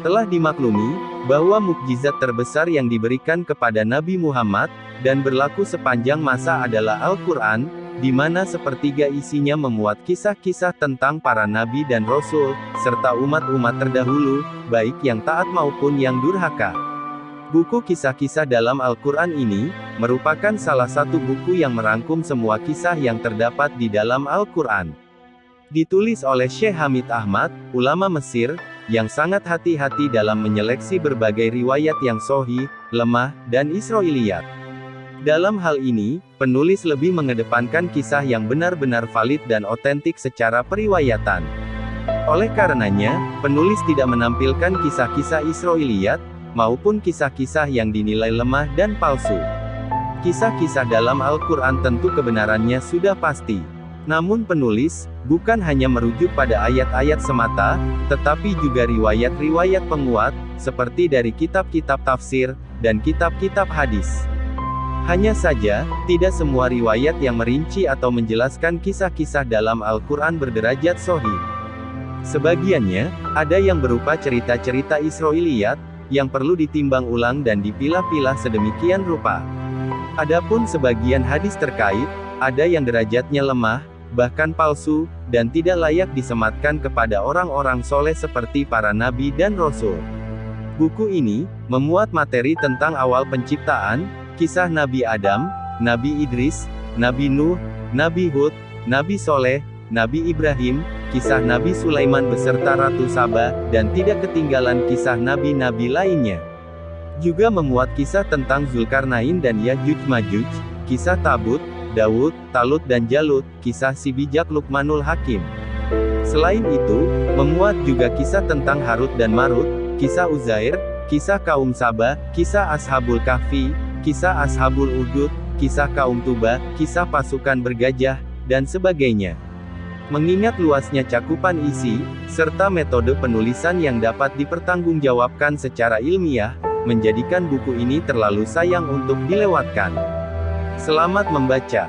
Telah dimaklumi, bahwa mukjizat terbesar yang diberikan kepada Nabi Muhammad, dan berlaku sepanjang masa adalah Al-Quran, di mana sepertiga isinya memuat kisah-kisah tentang para nabi dan rasul, serta umat-umat terdahulu, baik yang taat maupun yang durhaka. Buku kisah-kisah dalam Al-Quran ini, merupakan salah satu buku yang merangkum semua kisah yang terdapat di dalam Al-Quran. Ditulis oleh Syekh Hamid Ahmad, ulama Mesir, yang sangat hati-hati dalam menyeleksi berbagai riwayat yang sahih, lemah, dan Israiliyat. Dalam hal ini, penulis lebih mengedepankan kisah yang benar-benar valid dan otentik secara periwayatan. Oleh karenanya, penulis tidak menampilkan kisah-kisah Israiliyat, maupun kisah-kisah yang dinilai lemah dan palsu. Kisah-kisah dalam Al-Quran tentu kebenarannya sudah pasti. Namun penulis, bukan hanya merujuk pada ayat-ayat semata, tetapi juga riwayat-riwayat penguat, seperti dari kitab-kitab tafsir, dan kitab-kitab hadis. Hanya saja, tidak semua riwayat yang merinci atau menjelaskan kisah-kisah dalam Al-Quran berderajat sahih. Sebagiannya, ada yang berupa cerita-cerita Israiliyat, yang perlu ditimbang ulang dan dipilah-pilah sedemikian rupa. Adapun sebagian hadis terkait, ada yang derajatnya lemah, bahkan palsu, dan tidak layak disematkan kepada orang-orang soleh seperti para nabi dan rasul. Buku ini, memuat materi tentang awal penciptaan, kisah Nabi Adam, Nabi Idris, Nabi Nuh, Nabi Hud, Nabi Soleh, Nabi Ibrahim, kisah Nabi Sulaiman beserta Ratu Saba, dan tidak ketinggalan kisah nabi-nabi lainnya. Juga memuat kisah tentang Zulkarnain dan Yajuj Majuj, kisah Tabut, Daud, Talut dan Jalut, kisah si bijak Luqmanul Hakim. Selain itu, memuat juga kisah tentang Harut dan Marut, kisah Uzair, kisah kaum Saba, kisah Ashabul Kahfi, kisah Ashabul Uhdud, kisah kaum Tuba, kisah pasukan bergajah, dan sebagainya. Mengingat luasnya cakupan isi, serta metode penulisan yang dapat dipertanggungjawabkan secara ilmiah, menjadikan buku ini terlalu sayang untuk dilewatkan. Selamat membaca.